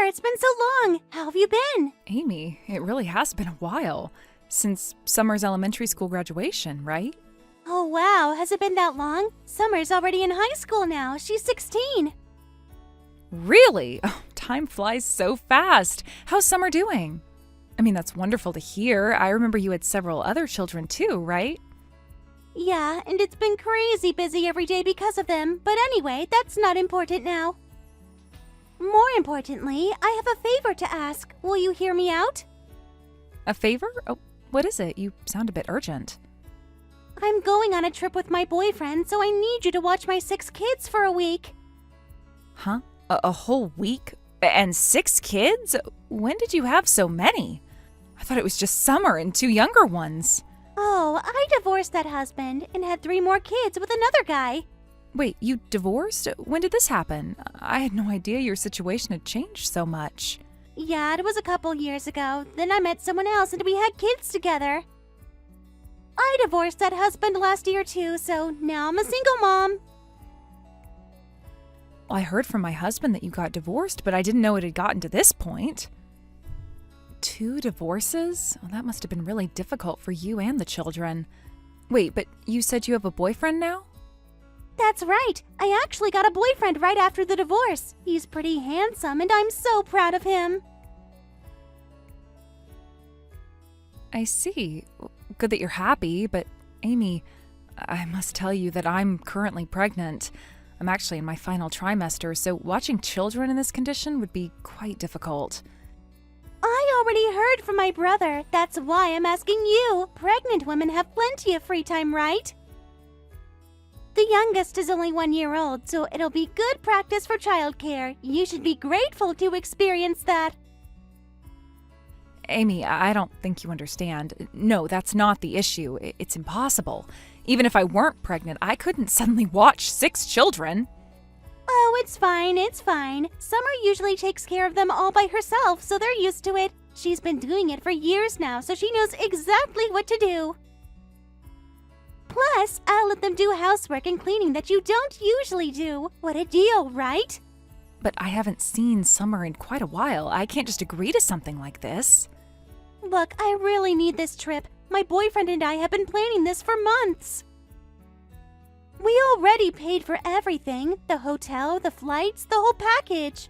it's been so long. How have you been? Amy, it really has been a while. Since Summer's elementary school graduation, right? Oh wow, has it been that long? Summer's already in high school now. She's 16. Really? Oh, time flies so fast. How's Summer doing? I mean, that's wonderful to hear. I remember you had several other children too, right? Yeah, and it's been crazy busy every day because of them. But anyway, that's not important now. More importantly, I have a favor to ask. Will you hear me out? A favor? Oh, what is it? You sound a bit urgent. I'm going on a trip with my boyfriend, so I need you to watch my 6 kids for a week. Huh? A whole week? And 6 kids? When did you have so many? I thought it was just Summer and 2 younger ones. Oh, I divorced that husband and had 3 more kids with another guy. Wait, you divorced? When did this happen? I had no idea your situation had changed so much. Yeah, it was a couple years ago. Then I met someone else and we had kids together. I divorced that husband last year too, so now I'm a single mom. I heard from my husband that you got divorced, but I didn't know it had gotten to this point. 2 divorces? Well, that must have been really difficult for you and the children. Wait, but you said you have a boyfriend now? That's right. I actually got a boyfriend right after the divorce. He's pretty handsome and I'm so proud of him. I see. Good that you're happy, but Amy, I must tell you that I'm currently pregnant. I'm actually in my final trimester, so watching children in this condition would be quite difficult. I already heard from my brother. That's why I'm asking you. Pregnant women have plenty of free time, right? The youngest is only 1 year old, so it'll be good practice for childcare. You should be grateful to experience that. Amy, I don't think you understand. No, that's not the issue. It's impossible. Even if I weren't pregnant, I couldn't suddenly watch 6 children. Oh, it's fine, it's fine. Summer usually takes care of them all by herself, so they're used to it. She's been doing it for years now, so she knows exactly what to do. Plus, I'll let them do housework and cleaning that you don't usually do. What a deal, right? But I haven't seen Summer in quite a while. I can't just agree to something like this. Look, I really need this trip. My boyfriend and I have been planning this for months. We already paid for everything. The hotel, the flights, the whole package.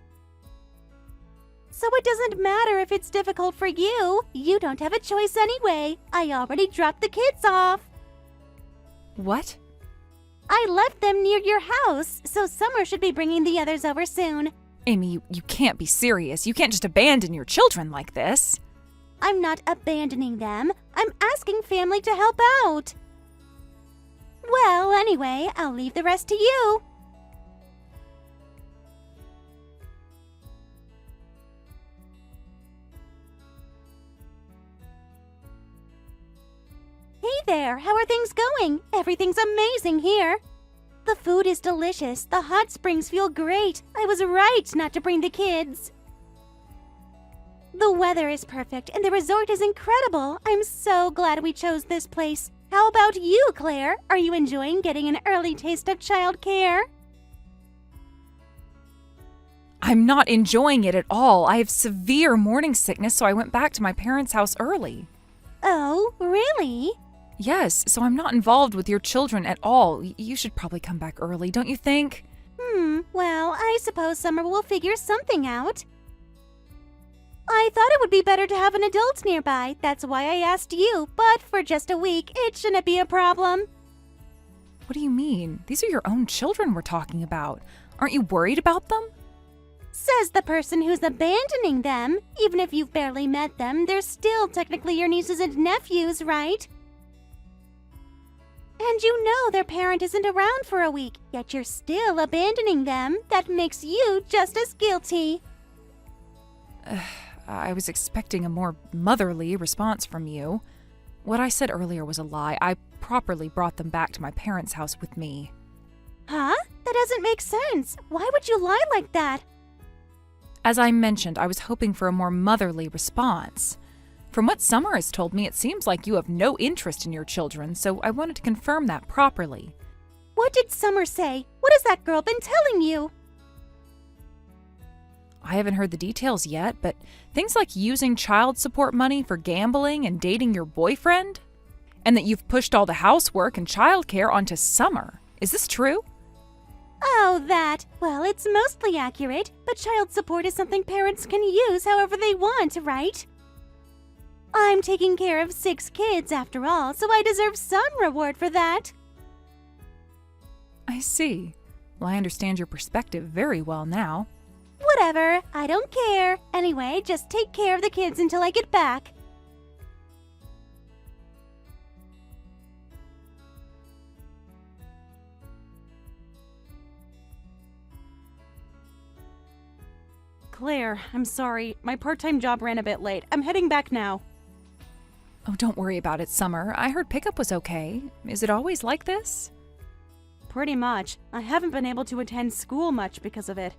So it doesn't matter if it's difficult for you. You don't have a choice anyway. I already dropped the kids off. What? I left them near your house, so Summer should be bringing the others over soon. Amy, you can't be serious. You can't just abandon your children like this. I'm not abandoning them. I'm asking family to help out. Well, anyway, I'll leave the rest to you. Hey there, how are things going? Everything's amazing here. The food is delicious. The hot springs feel great. I was right not to bring the kids. The weather is perfect and the resort is incredible. I'm so glad we chose this place. How about you, Claire? Are you enjoying getting an early taste of childcare? I'm not enjoying it at all. I have severe morning sickness, so I went back to my parents' house early. Oh, really? Yes, so I'm not involved with your children at all. You should probably come back early, don't you think? Well, I suppose Summer will figure something out. I thought it would be better to have an adult nearby. That's why I asked you, but for just a week, it shouldn't be a problem. What do you mean? These are your own children we're talking about. Aren't you worried about them? Says the person who's abandoning them. Even if you've barely met them, they're still technically your nieces and nephews, right? And you know their parent isn't around for a week, yet you're still abandoning them. That makes you just as guilty. I was expecting a more motherly response from you. What I said earlier was a lie. I properly brought them back to my parents' house with me. Huh? That doesn't make sense. Why would you lie like that? As I mentioned, I was hoping for a more motherly response. From what Summer has told me, it seems like you have no interest in your children, so I wanted to confirm that properly. What did Summer say? What has that girl been telling you? I haven't heard the details yet, but things like using child support money for gambling and dating your boyfriend? And that you've pushed all the housework and childcare onto Summer. Is this true? Oh, that. Well, it's mostly accurate, but child support is something parents can use however they want, right? I'm taking care of 6 kids after all, so I deserve some reward for that. I see. Well, I understand your perspective very well now. Whatever, I don't care. Anyway, just take care of the kids until I get back. Claire, I'm sorry. My part-time job ran a bit late. I'm heading back now. Oh, don't worry about it, Summer. I heard pickup was okay. Is it always like this? Pretty much. I haven't been able to attend school much because of it.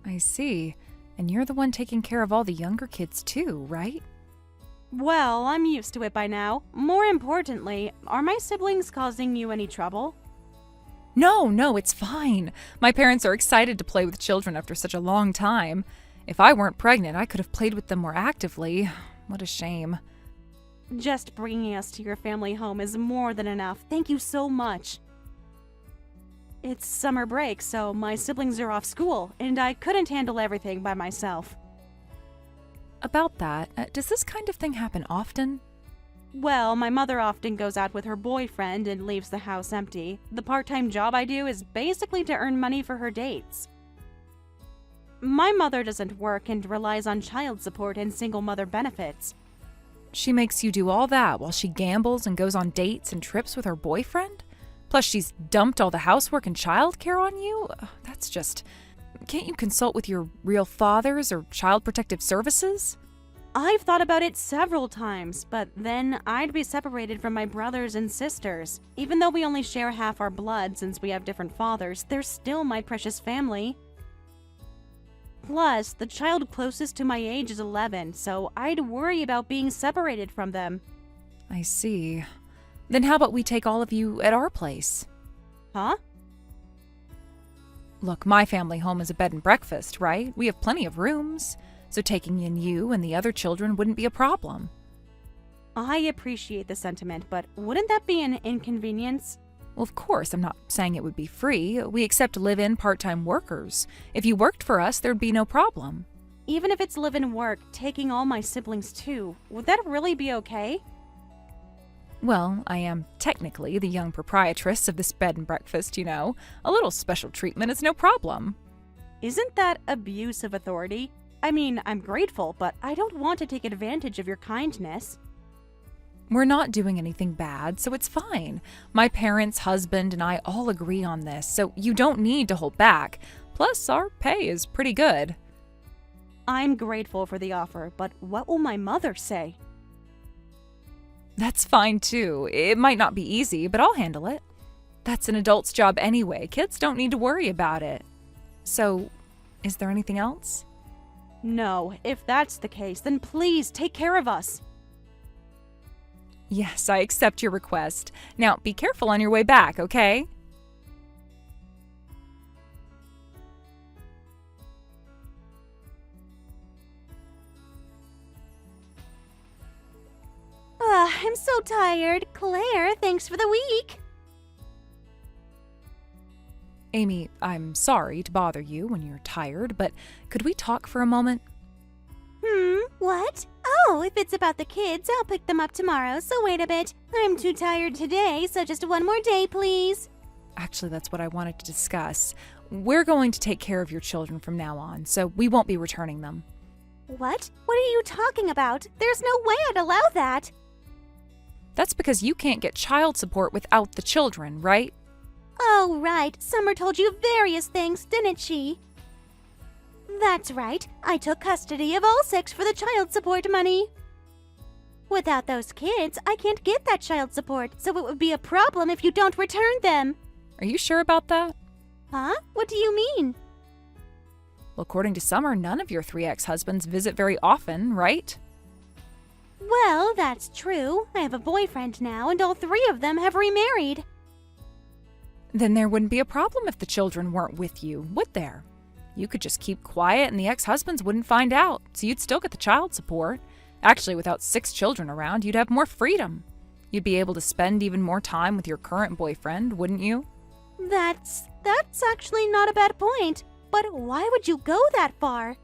I see. And you're the one taking care of all the younger kids too, right? Well, I'm used to it by now. More importantly, are my siblings causing you any trouble? No, it's fine. My parents are excited to play with children after such a long time. If I weren't pregnant, I could have played with them more actively. What a shame. Just bringing us to your family home is more than enough. Thank you so much. It's summer break, so my siblings are off school, and I couldn't handle everything by myself. About that, does this kind of thing happen often? Well, my mother often goes out with her boyfriend and leaves the house empty. The part-time job I do is basically to earn money for her dates. My mother doesn't work and relies on child support and single mother benefits. She makes you do all that while she gambles and goes on dates and trips with her boyfriend? Plus she's dumped all the housework and childcare on you? That's just... Can't you consult with your real fathers or Child Protective Services? I've thought about it several times, but then I'd be separated from my brothers and sisters. Even though we only share half our blood since we have different fathers, they're still my precious family. Plus, the child closest to my age is 11, so I'd worry about being separated from them. I see. Then how about we take all of you at our place? Huh? Look, my family home is a bed and breakfast, right? We have plenty of rooms, so taking in you and the other children wouldn't be a problem. I appreciate the sentiment, but wouldn't that be an inconvenience? Well, of course, I'm not saying it would be free. We accept live-in part-time workers. If you worked for us, there'd be no problem. Even if it's live-in work, taking all my siblings too, would that really be okay? Well, I am technically the young proprietress of this bed and breakfast, you know. A little special treatment is no problem. Isn't that abuse of authority? I mean, I'm grateful, but I don't want to take advantage of your kindness. We're not doing anything bad, so it's fine. My parents, husband, and I all agree on this, so you don't need to hold back. Plus, our pay is pretty good. I'm grateful for the offer, but what will my mother say? That's fine too. It might not be easy, but I'll handle it. That's an adult's job anyway. Kids don't need to worry about it. So, is there anything else? No, if that's the case, then please take care of us. Yes, I accept your request. Now, be careful on your way back, okay? I'm so tired. Claire, thanks for the week. Amy, I'm sorry to bother you when you're tired, but could we talk for a moment? What? Oh, if it's about the kids, I'll pick them up tomorrow, so wait a bit. I'm too tired today, so just one more day, please. Actually, that's what I wanted to discuss. We're going to take care of your children from now on, so we won't be returning them. What? What are you talking about? There's no way I'd allow that. That's because you can't get child support without the children, right? Oh, right. Summer told you various things, didn't she? That's right. I took custody of all 6 for the child support money. Without those kids, I can't get that child support, so it would be a problem if you don't return them. Are you sure about that? Huh? What do you mean? Well, according to Summer, none of your 3 ex-husbands visit very often, right? Well, that's true. I have a boyfriend now, and all 3 of them have remarried. Then there wouldn't be a problem if the children weren't with you, would there? You could just keep quiet and the ex-husbands wouldn't find out, so you'd still get the child support. Actually, without 6 children around, you'd have more freedom. You'd be able to spend even more time with your current boyfriend, wouldn't you? That's actually not a bad point. But why would you go that far?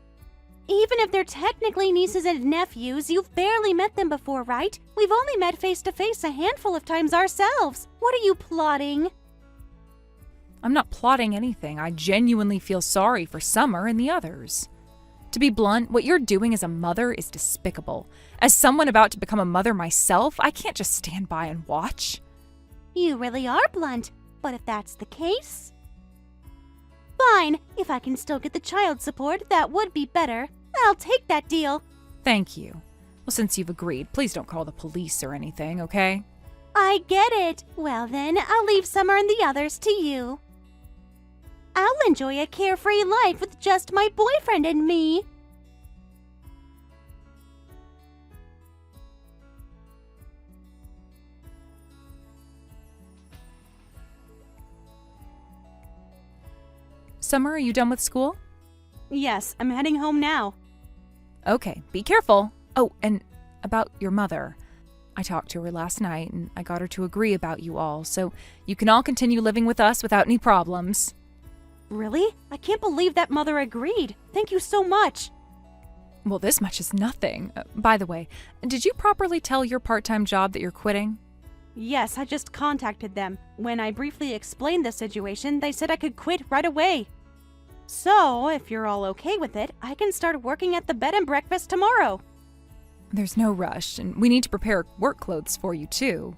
Even if they're technically nieces and nephews, you've barely met them before, right? We've only met face to face a handful of times ourselves. What are you plotting? I'm not plotting anything. I genuinely feel sorry for Summer and the others. To be blunt, what you're doing as a mother is despicable. As someone about to become a mother myself, I can't just stand by and watch. You really are blunt, but if that's the case... Fine, if I can still get the child support, that would be better. I'll take that deal. Thank you. Well, since you've agreed, please don't call the police or anything, okay? I get it. Well then, I'll leave Summer and the others to you. I'll enjoy a carefree life with just my boyfriend and me. Summer, are you done with school? Yes, I'm heading home now. Okay, be careful. Oh, and about your mother. I talked to her last night and I got her to agree about you all, so you can all continue living with us without any problems. Really? I can't believe that mother agreed. Thank you so much. Well, this much is nothing. By the way, did you properly tell your part-time job that you're quitting? Yes, I just contacted them. When I briefly explained the situation, they said I could quit right away. So, if you're all okay with it, I can start working at the bed and breakfast tomorrow. There's no rush, and we need to prepare work clothes for you, too.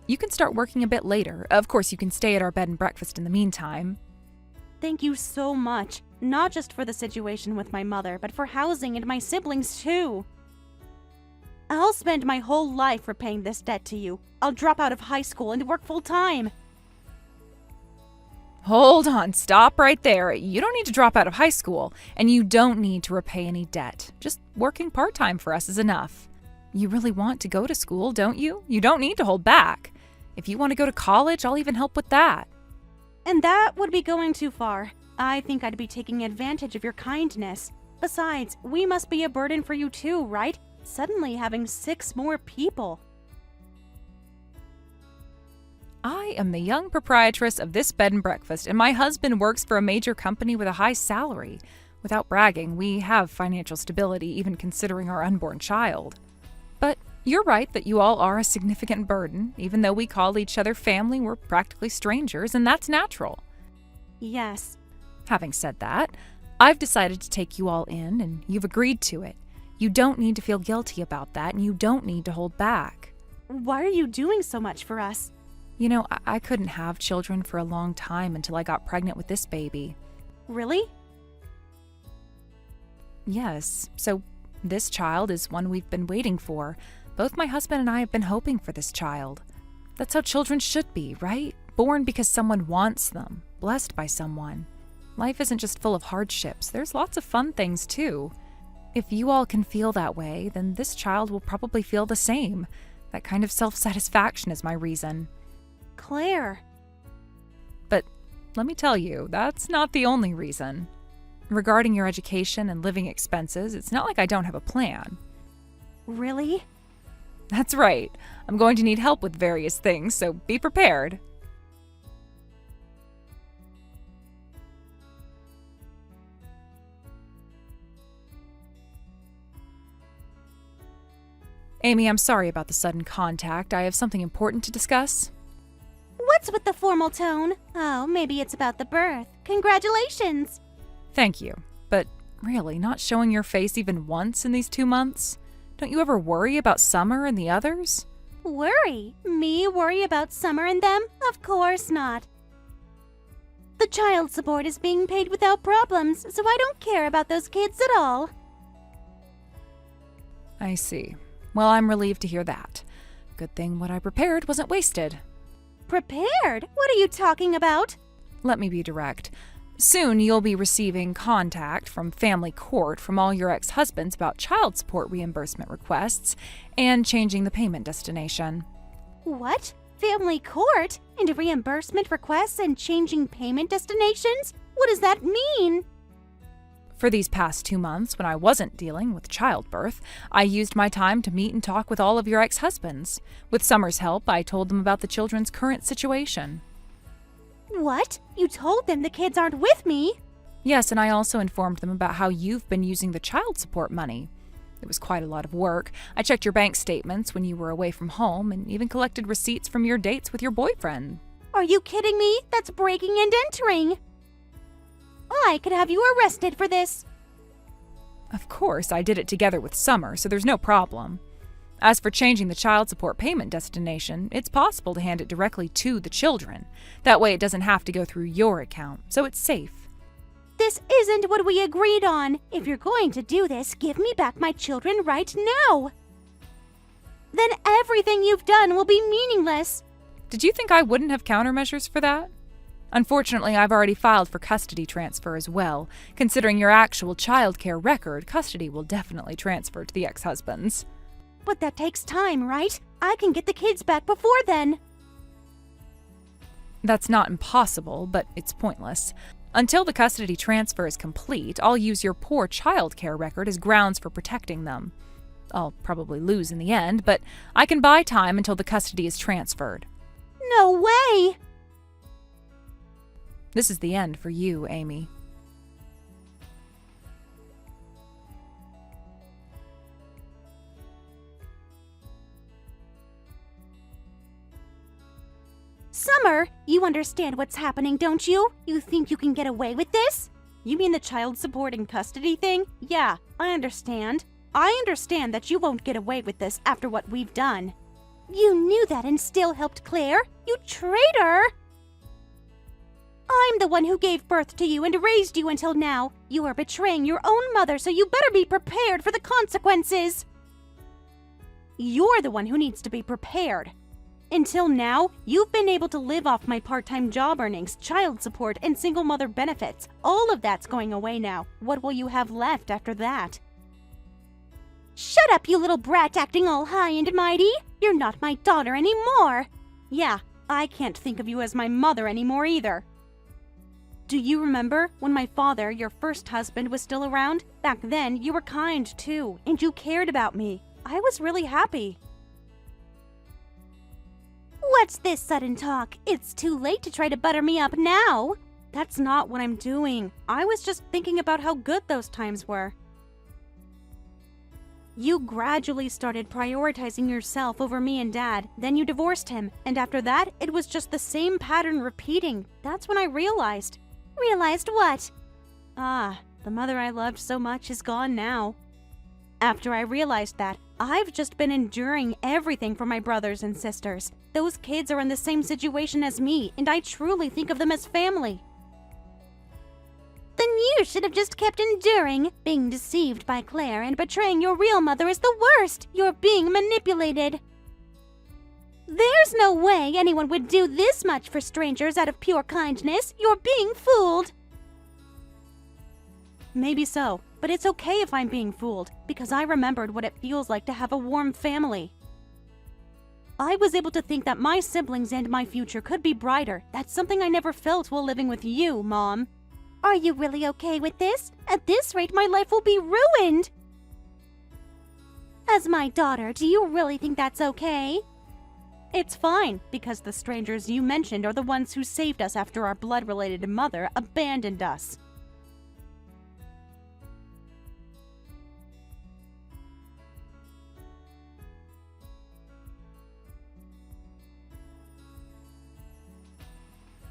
You can start working a bit later. Of course, you can stay at our bed and breakfast in the meantime. Thank you so much. Not just for the situation with my mother, but for housing and my siblings, too. I'll spend my whole life repaying this debt to you. I'll drop out of high school and work full-time. Hold on, stop right there. You don't need to drop out of high school, and you don't need to repay any debt. Just working part-time for us is enough. You really want to go to school, don't you? You don't need to hold back. If you want to go to college, I'll even help with that. And that would be going too far. I think I'd be taking advantage of your kindness. Besides, we must be a burden for you too, right? Suddenly having 6 more people. I am the young proprietress of this bed and breakfast, and my husband works for a major company with a high salary. Without bragging, we have financial stability, even considering our unborn child. But you're right that you all are a significant burden. Even though we call each other family, we're practically strangers, and that's natural. Yes. Having said that, I've decided to take you all in, and you've agreed to it. You don't need to feel guilty about that, and you don't need to hold back. Why are you doing so much for us? You know, I couldn't have children for a long time until I got pregnant with this baby. Really? Yes, so this child is one we've been waiting for. Both my husband and I have been hoping for this child. That's how children should be, right? Born because someone wants them, blessed by someone. Life isn't just full of hardships. There's lots of fun things, too. If you all can feel that way, then this child will probably feel the same. That kind of self-satisfaction is my reason. Claire. But let me tell you, that's not the only reason. Regarding your education and living expenses, it's not like I don't have a plan. Really? That's right. I'm going to need help with various things, so be prepared. Amy, I'm sorry about the sudden contact. I have something important to discuss. What's with the formal tone? Oh, maybe it's about the birth. Congratulations! Thank you. But really, not showing your face even once in these 2 months? Don't you ever worry about Summer and the others? Worry? Me worry about Summer and them? Of course not. The child support is being paid without problems, so I don't care about those kids at all. I see. Well, I'm relieved to hear that. Good thing what I prepared wasn't wasted. Prepared? What are you talking about? Let me be direct. Soon you'll be receiving contact from family court from all your ex-husbands about child support reimbursement requests and changing the payment destination. What? Family court? And reimbursement requests and changing payment destinations? What does that mean? For these past 2 months, when I wasn't dealing with childbirth, I used my time to meet and talk with all of your ex-husbands. With Summer's help, I told them about the children's current situation. What? You told them the kids aren't with me? Yes, and I also informed them about how you've been using the child support money. It was quite a lot of work. I checked your bank statements when you were away from home and even collected receipts from your dates with your boyfriend. Are you kidding me? That's breaking and entering. I could have you arrested for this. Of course, I did it together with Summer, so there's no problem. As for changing the child support payment destination, it's possible to hand it directly to the children. That way it doesn't have to go through your account, so it's safe. This isn't what we agreed on. If you're going to do this, give me back my children right now. Then everything you've done will be meaningless. Did you think I wouldn't have countermeasures for that? Unfortunately, I've already filed for custody transfer as well. Considering your actual childcare record, custody will definitely transfer to the ex-husbands. But that takes time, right? I can get the kids back before then. That's not impossible, but it's pointless. Until the custody transfer is complete, I'll use your poor childcare record as grounds for protecting them. I'll probably lose in the end, but I can buy time until the custody is transferred. No way! This is the end for you, Amy. Summer, you understand what's happening, don't you? You think you can get away with this? You mean the child support and custody thing? Yeah, I understand. I understand that you won't get away with this after what we've done. You knew that and still helped Claire? You traitor! I'm the one who gave birth to you and raised you until now. You are betraying your own mother, so you better be prepared for the consequences. You're the one who needs to be prepared. Until now, you've been able to live off my part-time job earnings, child support, and single mother benefits. All of that's going away now. What will you have left after that? Shut up, you little brat acting all high and mighty! You're not my daughter anymore! Yeah, I can't think of you as my mother anymore either. Do you remember when my father, your first husband, was still around? Back then, you were kind too, and you cared about me. I was really happy. What's this sudden talk? It's too late to try to butter me up now. That's not what I'm doing. I was just thinking about how good those times were. You gradually started prioritizing yourself over me and Dad. Then you divorced him, and after that, it was just the same pattern repeating. That's when I realized. Realized what? The mother I loved so much is gone now. After I realized that, I've just been enduring everything for my brothers and sisters. Those kids are in the same situation as me, and I truly think of them as family. Then you should have just kept enduring. Being deceived by Claire and betraying your real mother is the worst. You're being manipulated. There's no way anyone would do this much for strangers out of pure kindness. You're being fooled. Maybe so, but it's okay if I'm being fooled, because I remembered what it feels like to have a warm family. I was able to think that my siblings and my future could be brighter. That's something I never felt while living with you, Mom. Are you really okay with this? At this rate, my life will be ruined. As my daughter, do you really think that's okay? It's fine, because the strangers you mentioned are the ones who saved us after our blood-related mother abandoned us.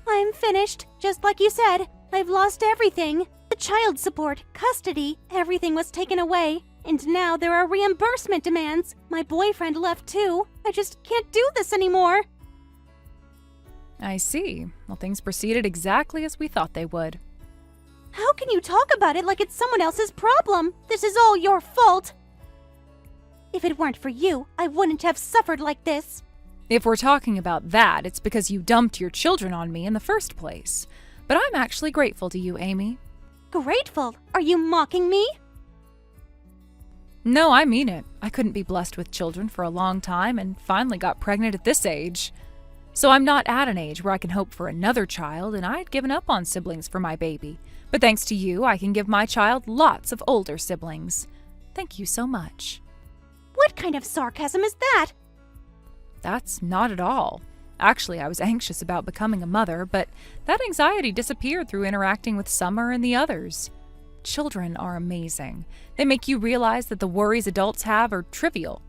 I'm finished, just like you said. I've lost everything. The child support, custody, everything was taken away. And now there are reimbursement demands. My boyfriend left too. I just can't do this anymore. I see. Well, things proceeded exactly as we thought they would. How can you talk about it like it's someone else's problem? This is all your fault. If it weren't for you, I wouldn't have suffered like this. If we're talking about that, it's because you dumped your children on me in the first place. But I'm actually grateful to you, Amy. Grateful? Are you mocking me? No, I mean it. I couldn't be blessed with children for a long time and finally got pregnant at this age. So I'm not at an age where I can hope for another child, and I'd given up on siblings for my baby. But thanks to you, I can give my child lots of older siblings. Thank you so much. What kind of sarcasm is that? That's not at all. Actually, I was anxious about becoming a mother, but that anxiety disappeared through interacting with Summer and the others. Children are amazing. They make you realize that the worries adults have are trivial.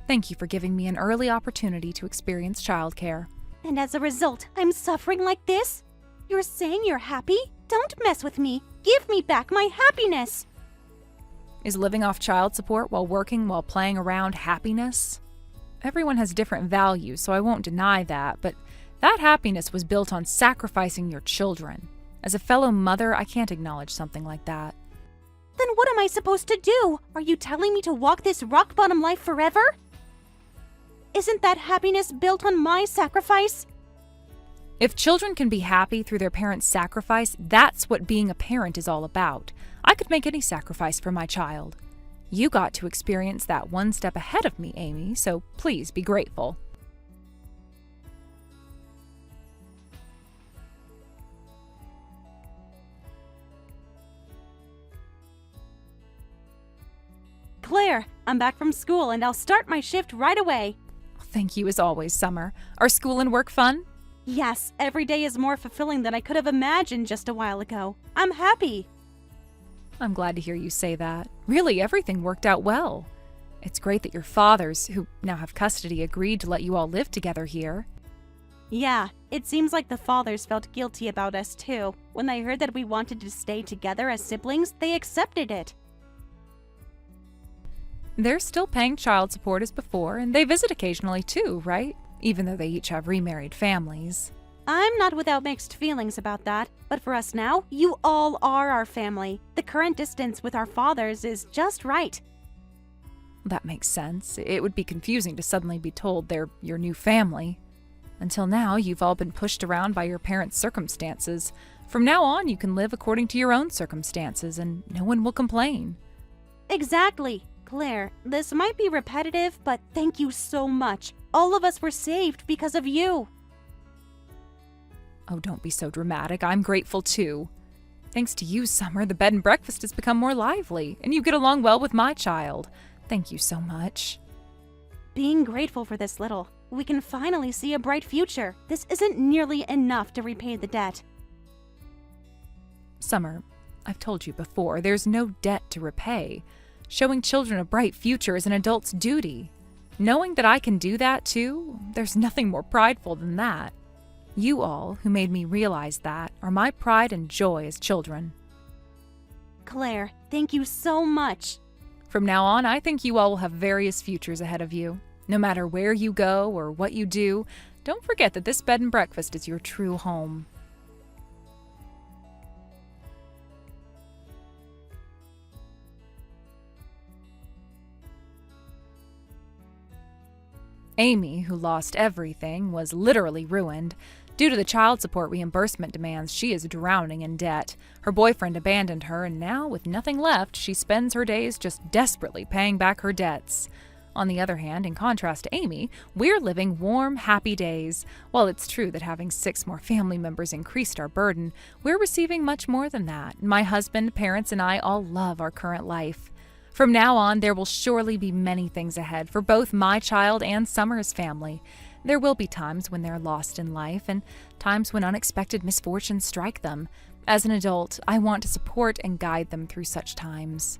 Thank you for giving me an early opportunity to experience childcare. And as a result, I'm suffering like this? You're saying you're happy? Don't mess with me. Give me back my happiness. Is living off child support while working while playing around happiness? Everyone has different values, so I won't deny that, but that happiness was built on sacrificing your children. As a fellow mother, I can't acknowledge something like that. Then what am I supposed to do? Are you telling me to walk this rock-bottom life forever? Isn't that happiness built on my sacrifice? If children can be happy through their parents' sacrifice, that's what being a parent is all about. I could make any sacrifice for my child. You got to experience that one step ahead of me, Amy, so please be grateful. Claire, I'm back from school and I'll start my shift right away. Thank you as always, Summer. Are school and work fun? Yes, every day is more fulfilling than I could have imagined just a while ago. I'm happy. I'm glad to hear you say that. Really, everything worked out well. It's great that your fathers, who now have custody, agreed to let you all live together here. Yeah, it seems like the fathers felt guilty about us too. When they heard that we wanted to stay together as siblings, they accepted it. They're still paying child support as before, and they visit occasionally too, right? Even though they each have remarried families. I'm not without mixed feelings about that, but for us now, you all are our family. The current distance with our fathers is just right. That makes sense. It would be confusing to suddenly be told they're your new family. Until now, you've all been pushed around by your parents' circumstances. From now on, you can live according to your own circumstances, and no one will complain. Exactly. Claire, this might be repetitive, but thank you so much. All of us were saved because of you. Oh, don't be so dramatic. I'm grateful too. Thanks to you, Summer, the bed and breakfast has become more lively, and you get along well with my child. Thank you so much. Being grateful for this little, we can finally see a bright future. This isn't nearly enough to repay the debt. Summer, I've told you before, there's no debt to repay. Showing children a bright future is an adult's duty. Knowing that I can do that too, there's nothing more prideful than that. You all, who made me realize that, are my pride and joy as children. Claire, thank you so much. From now on, I think you all will have various futures ahead of you. No matter where you go or what you do, don't forget that this bed and breakfast is your true home. Amy, who lost everything, was literally ruined. Due to the child support reimbursement demands, she is drowning in debt. Her boyfriend abandoned her, and now, with nothing left, she spends her days just desperately paying back her debts. On the other hand, in contrast to Amy, we're living warm, happy days. While it's true that having 6 more family members increased our burden, we're receiving much more than that. My husband, parents, and I all love our current life. From now on, there will surely be many things ahead for both my child and Summer's family. There will be times when they're lost in life and times when unexpected misfortunes strike them. As an adult, I want to support and guide them through such times.